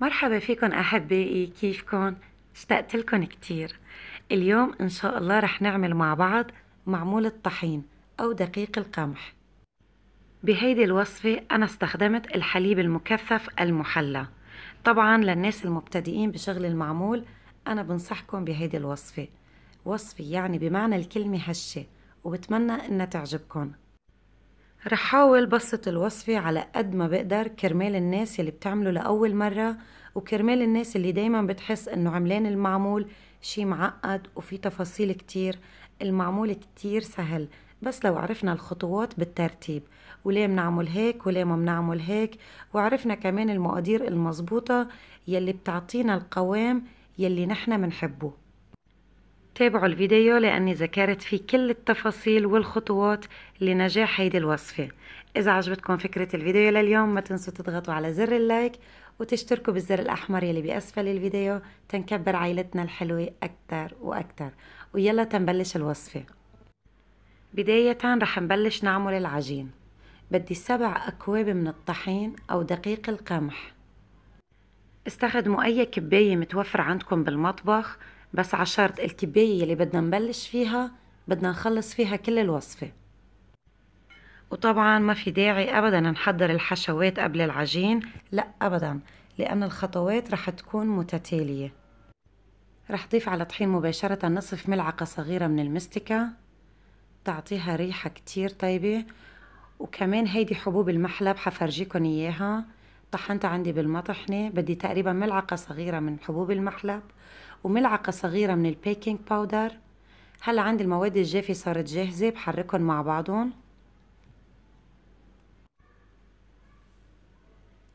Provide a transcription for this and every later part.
مرحبا فيكن أحبائي، كيفكن؟ اشتقت لكم كتير. اليوم إن شاء الله رح نعمل مع بعض معمول الطحين أو دقيق القمح. بهيدي الوصفة أنا استخدمت الحليب المكثف المحلى. طبعا للناس المبتدئين بشغل المعمول أنا بنصحكم بهيدي الوصفة. وصفة يعني بمعنى الكلمة هشة، وبتمنى إنها تعجبكم. رح حاول بسط الوصفة على قد ما بقدر كرمال الناس اللي بتعمله لأول مرة، وكرمال الناس اللي دايما بتحس انه عملان المعمول شي معقد وفي تفاصيل كتير. المعمول كتير سهل، بس لو عرفنا الخطوات بالترتيب، وليه بنعمل هيك وليه ما بنعمل هيك، وعرفنا كمان المقادير المظبوطة يلي بتعطينا القوام يلي نحنا منحبه. تابعوا الفيديو لأني ذكرت فيه كل التفاصيل والخطوات لنجاح هيدي الوصفة. إذا عجبتكم فكرة الفيديو لليوم ما تنسوا تضغطوا على زر اللايك وتشتركوا بالزر الأحمر يلي بأسفل الفيديو تنكبر عائلتنا الحلوة أكتر وأكتر. ويلا تنبلش الوصفة. بداية رح نبلش نعمل العجين. بدي 7 أكواب من الطحين أو دقيق القمح. استخدموا أي كباية متوفرة عندكم بالمطبخ، بس عشرت الكباية اللي بدنا نبلش فيها بدنا نخلص فيها كل الوصفة. وطبعا ما في داعي أبدا نحضر الحشوات قبل العجين، لا أبدا، لأن الخطوات رح تكون متتالية. رح ضيف على طحين مباشرة نصف ملعقة صغيرة من المستكة، تعطيها ريحة كتير طيبة. وكمان هيدي حبوب المحلب حفرجيكن إياها، طحنتها عندي بالمطحنة. بدي تقريبا ملعقة صغيرة من حبوب المحلب وملعقة صغيرة من البيكنج باودر. هلا عندي المواد الجافة صارت جاهزة، بحركن مع بعضهم.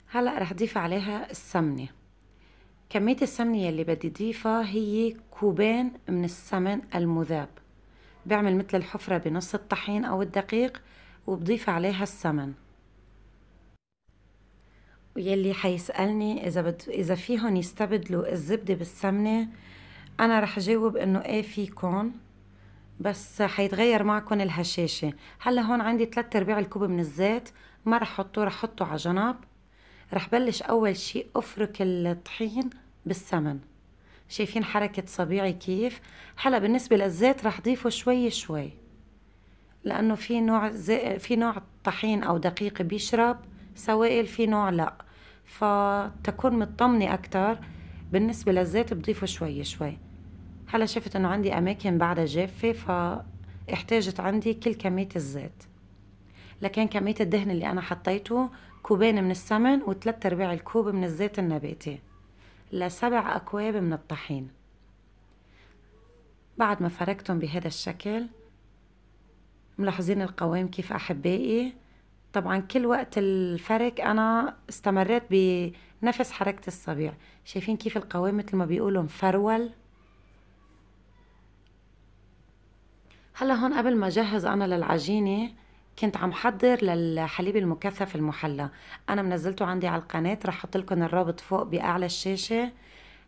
هلا رح ضيف عليها السمنة. كمية السمنة يلي بدي ضيفها هي 2 كوب من السمن المذاب. بعمل مثل الحفرة بنص الطحين أو الدقيق وبضيف عليها السمن. ويلي حيسألني إذا فيهم يستبدلوا الزبدة بالسمنة، أنا رح جاوب إنه إيه فيكن، بس حيتغير معكم الهشاشة. هلا هون عندي 3/4 الكوب من الزيت، ما رح حطه، رح حطه على جنب. رح بلش أول شي أفرك الطحين بالسمن. شايفين حركة صبيعي كيف؟ هلا بالنسبة للزيت رح ضيفه شوي شوي، لأنه في نوع طحين أو دقيق بيشرب سوائل، في نوع لأ، فتكون مطمنة أكتر. بالنسبة للزيت بضيفه شوي شوي. هلا شفت إنه عندي أماكن بعدها جافة، فاحتاجت عندي كل كمية الزيت. لكن كمية الدهن اللي أنا حطيته 2 كوب من السمن و3/4 الكوب من الزيت النباتي ل7 أكواب من الطحين. بعد ما فركتهم بهذا الشكل، ملاحظين القوام كيف أحبائي؟ طبعا كل وقت الفرك أنا استمريت بنفس حركة الصبيع. شايفين كيف القوام مثل ما بيقولوا مفرول؟ هلا هون قبل ما أجهز أنا للعجينة كنت عم حضر للحليب المكثف المحلى. أنا منزلته عندي على القناة، رح أحط لكم الرابط فوق بأعلى الشاشة.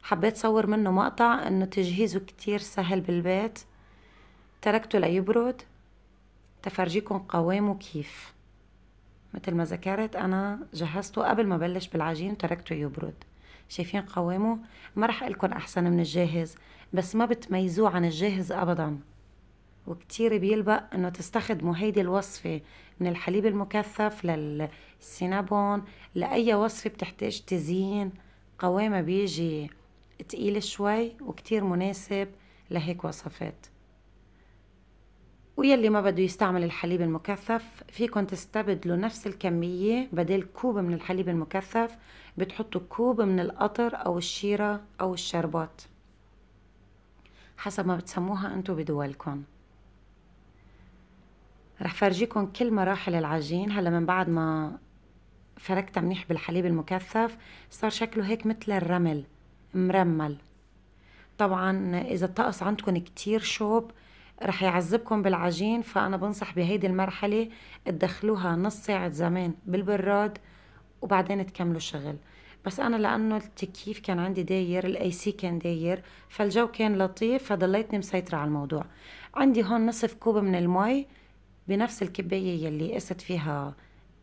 حبيت صور منه مقطع إنه تجهيزه كتير سهل بالبيت. تركته ليبرد تفرجيكم قوامه كيف. مثل ما ذكرت أنا جهزته قبل ما بلش بالعجين، تركته يبرد. شايفين قوامه؟ ما رح أقلكن أحسن من الجاهز، بس ما بتميزوه عن الجاهز أبدا. وكتير بيلبق انه تستخدموا هيدي الوصفة من الحليب المكثف للسينابون، لأي وصفة بتحتاج تزيين. قوامه بيجي تقيل شوي وكتير مناسب لهيك وصفات. ويلي ما بده يستعمل الحليب المكثف فيكن تستبدلوا نفس الكمية، بدل كوب من الحليب المكثف بتحطوا كوب من القطر أو الشيرة أو الشربات، حسب ما بتسموها انتو بدولكن. رح فرجيكم كل مراحل العجين. هلا من بعد ما فركتها منيح بالحليب المكثف صار شكله هيك مثل الرمل، مرمل. طبعا اذا الطقس عندكم كتير شوب رح يعذبكم بالعجين، فانا بنصح بهيدي المرحلة تدخلوها نص ساعة زمان بالبراد وبعدين تكملوا شغل. بس انا لانه التكييف كان عندي داير، الاي سي كان داير، فالجو كان لطيف، فضليتني مسيطرة على الموضوع. عندي هون نصف كوب من المي بنفس الكباية يلي قست فيها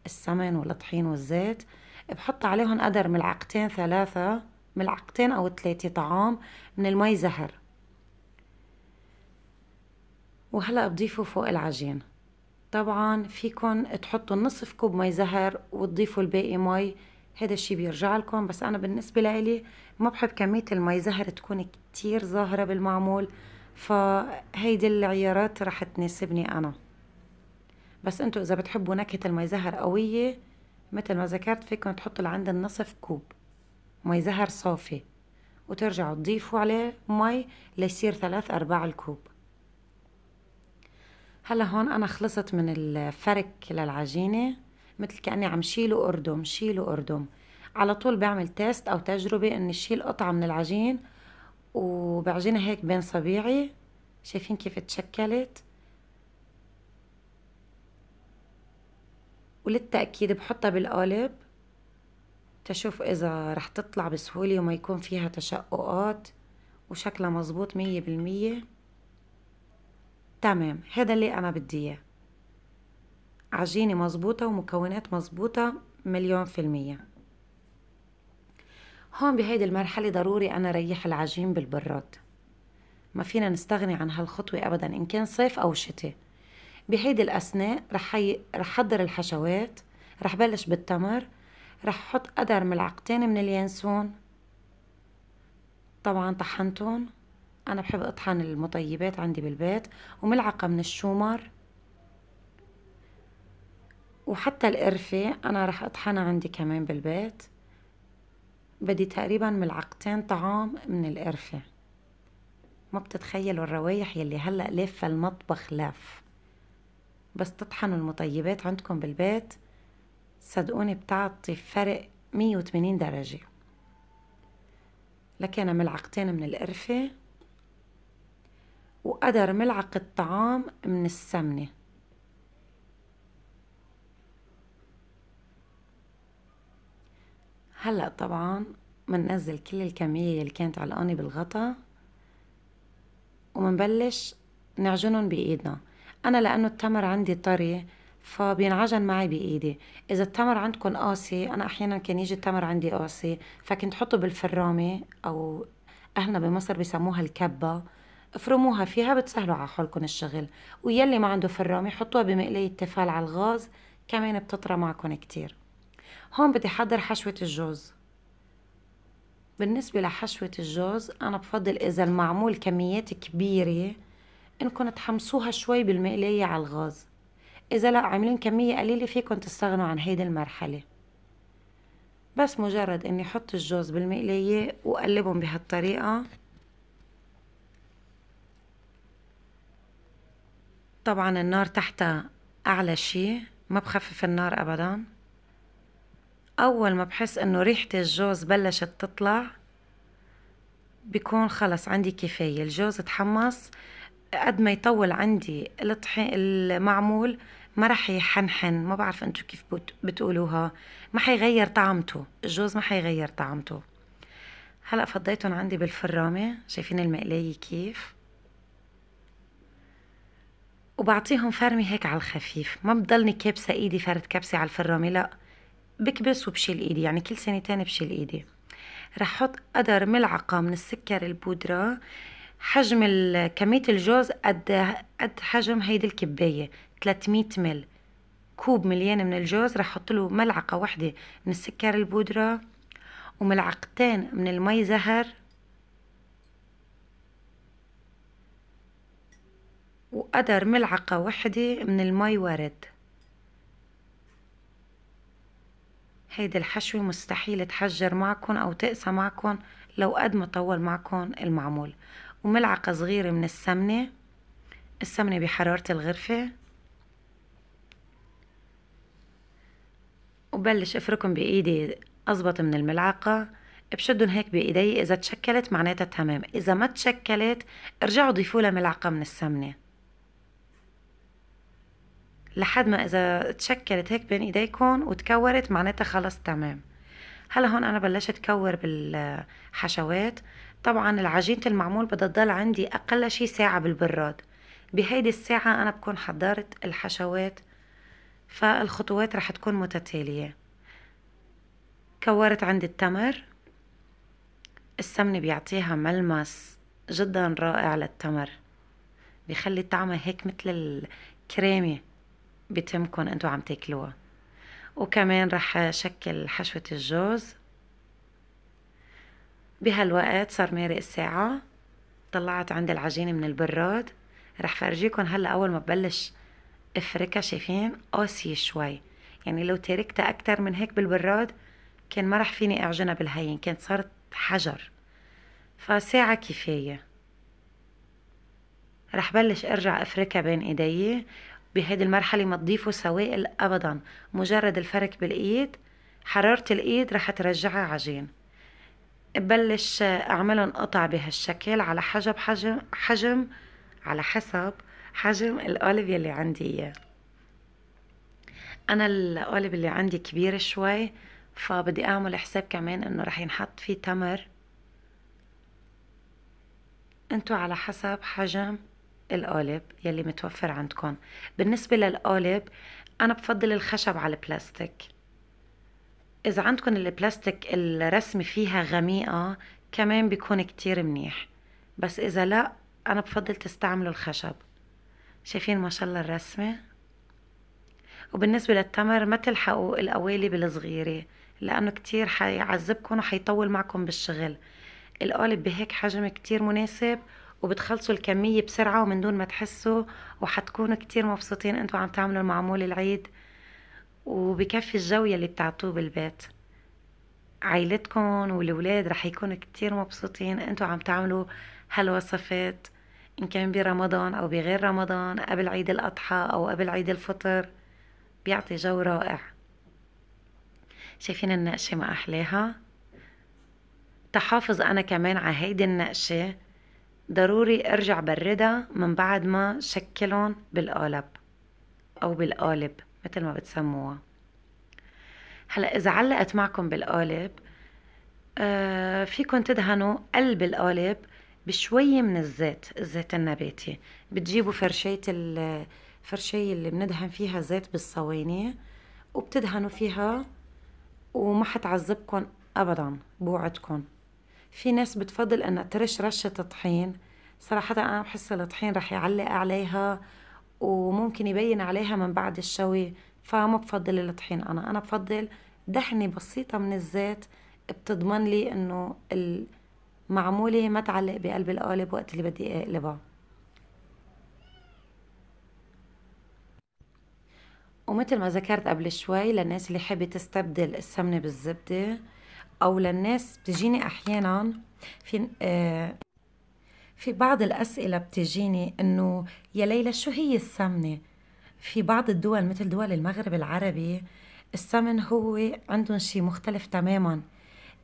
السمن والطحين والزيت. بحط عليهم قدر ملعقتين 3 ملعقتين أو 3 طعام من المي زهر، وهلأ بضيفه فوق العجين. طبعا فيكن تحطوا نصف كوب مي زهر وتضيفوا الباقي مي، هذا الشي بيرجع لكم، بس أنا بالنسبة لي ما بحب كمية المي زهر تكون كتير ظاهرة بالمعمول، فهيدي العيارات رح تناسبني أنا. بس انتوا إذا بتحبوا نكهة المي زهر قوية مثل ما ذكرت فيكم تحطوا لعند النصف كوب مي زهر صافي، وترجعوا تضيفوا عليه مي ليصير 3/4 الكوب. هلا هون أنا خلصت من الفرك للعجينة، مثل كأني عم شيله أردم. على طول بعمل تيست أو تجربة إني شيل قطعة من العجين وبعجنها هيك بين صبيعي. شايفين كيف تشكلت؟ وللتأكيد بحطها بالقالب تشوف إذا رح تطلع بسهولة وما يكون فيها تشققات وشكلها مظبوط 100%. تمام، هذا اللي أنا بدي إياه، عجينة مظبوطة ومكونات مظبوطة 1,000,000%. هون بهيدي المرحلة ضروري أنا ريح العجين بالبراد، ما فينا نستغني عن هالخطوة أبدا إن كان صيف أو شتاء. بهيدي الأثناء رح حضر الحشوات. رح بلش بالتمر، رح حط قدر ملعقتين من اليانسون، طبعا طحنتهم، أنا بحب أطحن المطيبات عندي بالبيت، وملعقة من الشومر، وحتى القرفة أنا رح أطحنها عندي كمان بالبيت، بدي تقريبا ملعقتين طعام من القرفة. ما بتتخيلوا الروايح يلي هلأ لافة المطبخ لاف، بس تطحنوا المطيبات عندكم بالبيت صدقوني بتعطي فرق 180 درجة. لكن ملعقتين من القرفة وقدر ملعقة طعام من السمنة. هلأ طبعا مننزل كل الكمية اللي كانت علقانة بالغطا ومنبلش نعجنهم بإيدنا. أنا لأنه التمر عندي طري فبينعجن معي بإيدي. إذا التمر عندكم قاسي، أنا أحيانا كان يجي التمر عندي قاسي فكنت حطه بالفرامة، أو أهلنا بمصر بيسموها الكبة، افرموها فيها بتسهلوا على حالكم الشغل. ويلي ما عنده فرامة حطوها بمقلاية تيفال على الغاز، كمان بتطرى معكم كتير. هون بدي حضر حشوة الجوز. بالنسبة لحشوة الجوز أنا بفضل إذا المعمول كميات كبيرة إنكم تحمصوها شوي بالمقلاية على الغاز. إذا لا عاملين كمية قليلة فيكم تستغنوا عن هيدي المرحلة. بس مجرد إني حط الجوز بالمقلاية وقلبهم بهالطريقة. طبعا النار تحتها أعلى شي، ما بخفف النار أبدا. أول ما بحس إنه ريحة الجوز بلشت تطلع بيكون خلص عندي كفاية، الجوز تحمص. قد ما يطول عندي المعمول ما رح يحنحن، ما بعرف انتو كيف بتقولوها، ما حيغير طعمته، الجوز ما حيغير طعمته. هلأ فضيتهم عندي بالفرامة، شايفين المقلاية كيف، وبعطيهم فرمي هيك على الخفيف، ما بضلني كابسة ايدي فرد كبسة على الفرامة، لا بكبس وبشيل ايدي، يعني كل ثانيتين بشيل ايدي. رح احط قدر ملعقة من السكر البودرة، حجم كمية الجوز قد حجم هيدي الكباية 300 مل. كوب مليان من الجوز رح احط له ملعقة واحدة من السكر البودرة وملعقتين من المي زهر وقدر ملعقة واحدة من المي ورد. هيدي الحشوة مستحيل تحجر معكم او تقسى معكم لو قد ما طول معكم المعمول. وملعقة صغيرة من السمنة، السمنة بحرارة الغرفة، وبلش افركهم بايدي اضبط من الملعقة، بشدهم هيك بايدي، اذا تشكلت معناتها تمام، اذا ما تشكلت ارجعوا ضيفوا لها ملعقة من السمنة لحد ما اذا تشكلت هيك بين ايديكم وتكورت معناتها خلص تمام. هلا هون انا بلشت كور بالحشوات. طبعا العجينة المعمول بدها تضل عندي اقل شي ساعة بالبراد، بهيدي الساعة انا بكون حضرت الحشوات، فالخطوات رح تكون متتالية. كورت عندي التمر. السمنة بيعطيها ملمس جدا رائع للتمر، بيخلي طعمها هيك مثل الكريمة بتمكن انتو عم تاكلوها. وكمان رح شكل حشوة الجوز. بهالوقت صار مارق الساعة، طلعت عندي العجينة من البراد. رح فرجيكم هلا اول ما ببلش افركها. شايفين قاسية شوي، يعني لو تركتها اكتر من هيك بالبراد كان ما رح فيني اعجنها بالهين، كانت صارت حجر. فساعة كفاية. رح بلش ارجع افركها بين ايدي. بهيدي المرحلة ما تضيفوا سوائل ابدا، مجرد الفرك بالايد. حرارة الايد رح ترجعها عجين. ببلش اعملهم قطع بهالشكل على حجم على حسب حجم القالب يلي عندي اياه. انا القالب اللي عندي كبير شوي، فبدي اعمل حساب كمان انه رح ينحط فيه تمر. انتو على حسب حجم القالب يلي متوفر عندكم. بالنسبة للقالب انا بفضل الخشب على البلاستيك. اذا عندكم البلاستيك الرسمة فيها غميقة كمان بيكون كتير منيح، بس اذا لا انا بفضل تستعملوا الخشب. شايفين ما شاء الله الرسمة. وبالنسبة للتمر ما تلحقوا القوالب الصغيرة لانه كتير حيعذبكم وحيطول معكم بالشغل. القالب بهيك حجم كتير مناسب، وبتخلصوا الكمية بسرعة ومن دون ما تحسوا، وحتكونوا كتير مبسوطين انتوا عم تعملوا المعمول العيد، وبكفي الجو يلي بتعطوه بالبيت. عائلتكم والولاد رح يكونوا كتير مبسوطين انتوا عم تعملوا هالوصفات، ان كان برمضان او بغير رمضان، قبل عيد الاضحى او قبل عيد الفطر. بيعطي جو رائع. شايفين النقشة ما احلاها. تحافظ انا كمان على هيدي النقشة ضروري ارجع بردها من بعد ما شكلهم بالقالب او بالقالب مثل ما بتسموها. هلا اذا علقت معكم بالقالب فيكن تدهنوا قلب القالب بشوية من الزيت النباتي. بتجيبوا فرشاية اللي بندهن فيها زيت بالصواني، وبتدهنوا فيها وما حتعذبكن ابدا بوعدكن. في ناس بتفضل انها ترش رشة طحين. صراحة انا بحس الطحين رح يعلق عليها وممكن يبين عليها من بعد الشوي، فما بفضل الطحين. انا بفضل دهنة بسيطة من الزيت، بتضمن لي انه المعمولة ما تعلق بقلب القالب وقت اللي بدي اقلبها. ومثل ما ذكرت قبل شوي، للناس اللي حابة تستبدل السمنة بالزبدة، او للناس بتجيني احيانا في بعض الأسئلة بتجيني إنه يا ليلى شو هي السمنة؟ في بعض الدول مثل دول المغرب العربي السمن هو عندهم شي مختلف تماما.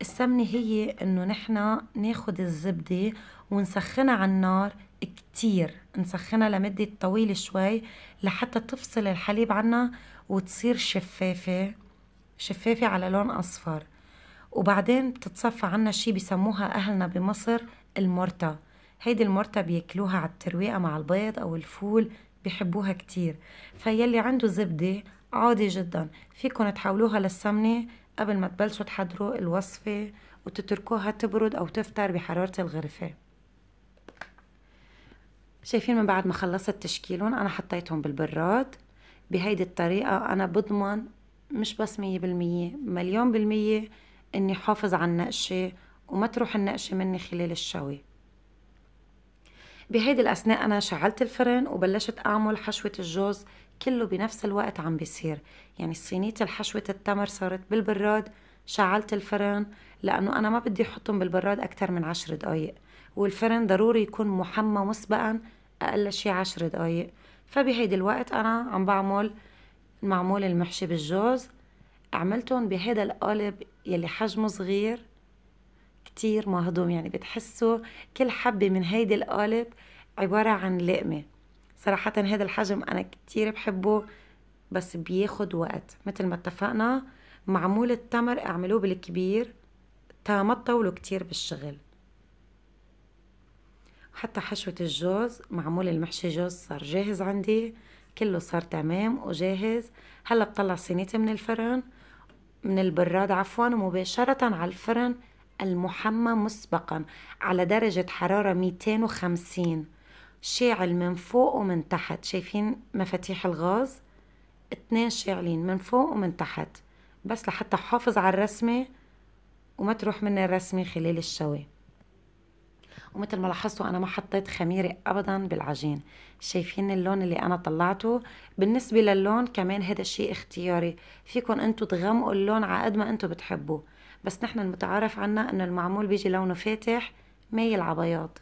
السمنة هي إنه نحنا ناخد الزبدة ونسخنها على النار كتير، نسخنها لمدة طويلة شوي لحتى تفصل الحليب عنها وتصير شفافة على لون أصفر. وبعدين بتتصفى عنا شي بيسموها أهلنا بمصر المرتة. هيدي المرتة بياكلوها على الترويقة مع البيض أو الفول، بيحبوها كتير. فيلي عنده زبدة عادي جدا فيكن تحولوها للسمنة قبل ما تبلشوا تحضروا الوصفة وتتركوها تبرد أو تفتر بحرارة الغرفة. شايفين من بعد ما خلصت تشكيلهم أنا حطيتهم بالبراد. بهيدي الطريقة أنا بضمن مش بس 100%، 1,000,000% إني حافظ على النقشة وما تروح النقشة مني خلال الشوي. بهيدي الأثناء أنا شعلت الفرن وبلشت أعمل حشوة الجوز كله بنفس الوقت عم بيصير. يعني صينية الحشوة التمر صارت بالبراد، شعلت الفرن لأنه أنا ما بدي أحطهم بالبراد أكتر من 10 دقايق، والفرن ضروري يكون محمى مسبقا أقل شي 10 دقايق. فبهيدي الوقت أنا عم بعمل المعمول المحشي بالجوز. عملتهم بهيدا القالب يلي حجمه صغير كتير مهضوم، يعني بتحسوا كل حبة من هيدي القالب عبارة عن لقمة. صراحة هذا الحجم أنا كتير بحبه، بس بياخد وقت. مثل ما اتفقنا معمول التمر اعملوه بالكبير تا ما تطولوا كتير بالشغل. حتى حشوة الجوز معمول المحشي جوز صار جاهز عندي، كله صار تمام وجاهز. هلا بطلع صينيتي من الفرن من البراد عفوا، مباشرة على الفرن المحمى مسبقا على درجة حرارة 250، شاعل من فوق ومن تحت. شايفين مفاتيح الغاز؟ 2 شاعلين من فوق ومن تحت، بس لحتى حافظ على الرسمة وما تروح من الرسمة خلال الشوي. ومثل ما لاحظتوا أنا ما حطيت خميرة أبدا بالعجين. شايفين اللون اللي أنا طلعته؟ بالنسبة للون كمان هذا الشيء اختياري، فيكن أنتوا تغمقوا اللون على قد ما أنتوا بتحبوا، بس نحن المتعارف عنا أنه المعمول بيجي لونه فاتح مايل على بياض،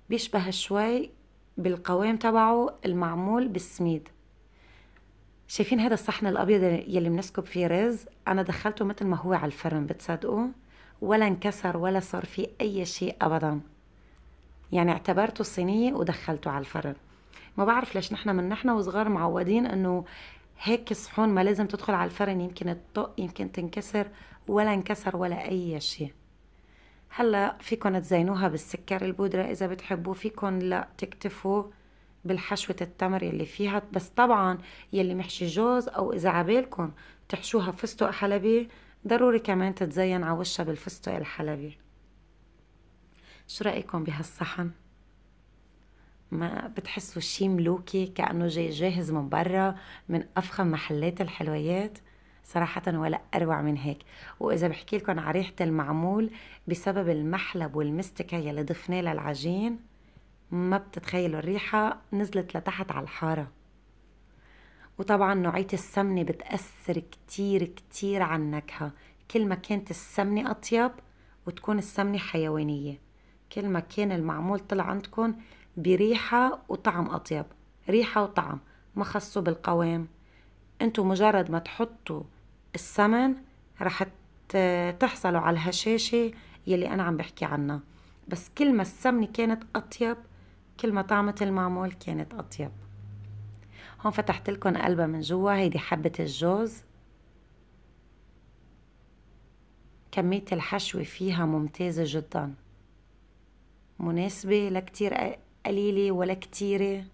بيشبه شوي بالقوام تبعه المعمول بالسميد. شايفين هذا الصحن الأبيض يلي بنسكب فيه رز؟ أنا دخلته مثل ما هو على الفرن، بتصدقوا؟ ولا انكسر ولا صار فيه أي شيء أبدا، يعني اعتبرته صينية ودخلته على الفرن. ما بعرف ليش نحن وصغار معودين انه هيك صحون ما لازم تدخل على الفرن، يمكن تطق يمكن تنكسر، ولا انكسر ولا اي شيء. هلا فيكن تزينوها بالسكر البودرة اذا بتحبوا، فيكن لا تكتفوا بالحشوة التمر يلي فيها، بس طبعا يلي محشي جوز او اذا عبالكن تحشوها فستق حلبي ضروري كمان تتزين على وشها بالفستق الحلبي. شو رأيكم بهالصحن؟ ما بتحسوا شي ملوكي كأنه جاي جاهز من برا من أفخم محلات الحلويات؟ صراحة ولا أروع من هيك. وإذا بحكي لكم على ريحة المعمول بسبب المحلب والمستكة يلي ضفناه للعجين، ما بتتخيلوا الريحة نزلت لتحت على الحارة. وطبعا نوعية السمنة بتأثر كتير كتير على النكهة. كل ما كانت السمنة أطيب وتكون السمنة حيوانية، كل ما كان المعمول طلع عندكم بريحة وطعم أطيب. ريحة وطعم، ما خصوا بالقوام. انتوا مجرد ما تحطوا السمن رح تحصلوا على الهشاشة يلي أنا عم بحكي عنها. بس كل ما السمنة كانت أطيب كل ما طعمة المعمول كانت أطيب. هون فتحت لكم قلبها من جوا، هيدي حبة الجوز، كمية الحشوة فيها ممتازة جدا، مناسبة لا كتير قليلة ولا كتيرة،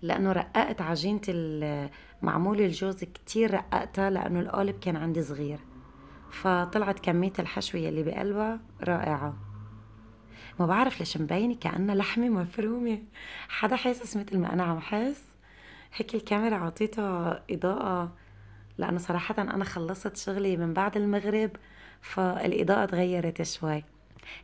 لأنه رققت عجينة معمول الجوز كتير رققتها لأنه القالب كان عندي صغير، فطلعت كمية الحشوة يلي بقلبها رائعة. ما بعرف ليش مبينة كأنها لحمة مفرومة، حدا حاسس مثل ما أنا عم حس؟ هيك الكاميرا عطيتها إضاءة، لأنه صراحة أنا خلصت شغلي من بعد المغرب فالإضاءة تغيرت شوي.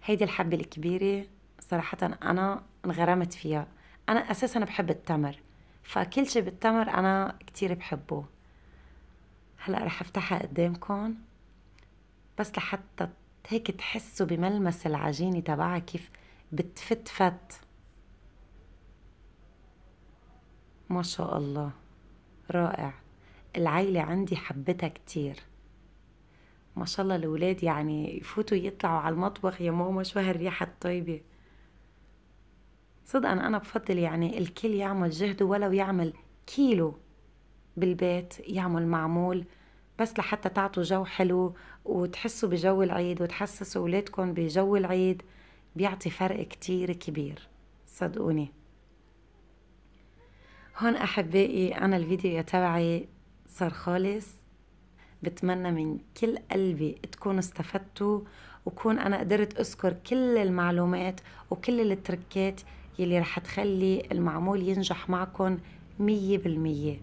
هيدي الحبة الكبيرة صراحة أنا انغرمت فيها. أنا أساسا بحب التمر، فكل شي بالتمر أنا كتير بحبه. هلأ رح أفتحها قدامكم بس لحتى هيك تحسوا بملمس العجينة تبعها كيف بتفتفت. ما شاء الله رائع. العيلة عندي حبتها كتير، ما شاء الله. الولاد يعني يفوتوا يطلعوا على المطبخ يا ماما شو هالريحة الطيبة. صدقا أنا بفضل يعني الكل يعمل جهده، ولو يعمل كيلو بالبيت يعمل معمول، بس لحتى تعطوا جو حلو وتحسوا بجو العيد وتحسسوا أولادكم بجو العيد، بيعطي فرق كتير كبير صدقوني. هون أحبائي أنا الفيديو تبعي صار خالص. بتمنى من كل قلبي تكونوا استفدتوا، وكون أنا قدرت أذكر كل المعلومات وكل التركات يلي رح تخلي المعمول ينجح معكم 100%.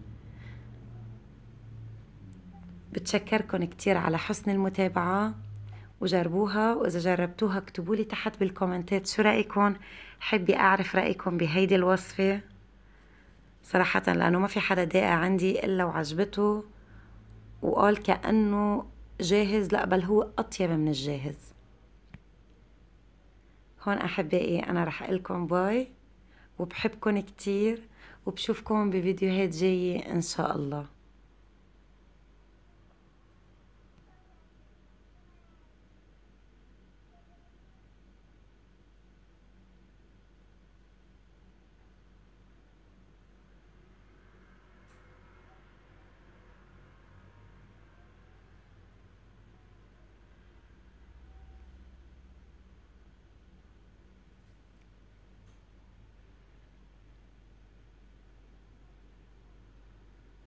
بتشكركن كتير على حسن المتابعة، وجربوها، وإذا جربتوها اكتبولي تحت بالكومنتات شو رأيكم. حبي أعرف رأيكم بهيدي الوصفة صراحة، لأنه ما في حدا داقة عندي إلا وعجبته وقال كأنه جاهز، لا بل هو أطيب من الجاهز. هون أحبائي أنا رح أقلكم باي، وبحبكن كتير، وبشوفكم بفيديوهات جاية إن شاء الله.